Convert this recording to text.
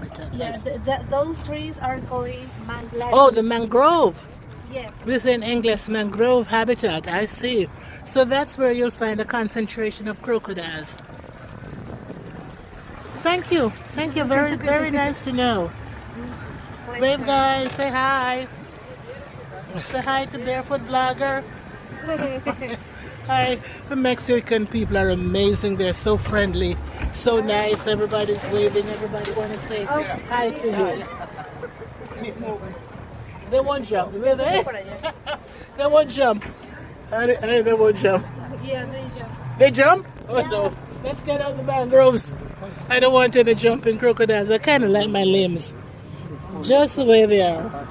habitat. Yeah, those trees are called mangrove. Oh, the mangrove. Yes. This in English, mangrove habitat. I see. So that's where you'll find a concentration of crocodiles. Thank you. Thank you. Very, very nice to know. Wave, guys. Say hi. Say hi to Barefoot Blogger. Hi. The Mexican people are amazing. They're so friendly, so nice. Everybody's waving. Everybody want to say hi to you. They won't jump, will they? They won't jump. They won't jump. Yeah, they jump. They jump? Oh no. Let's get out the mangroves. I don't want any jumping crocodiles. I kind of like my limbs just the way they are.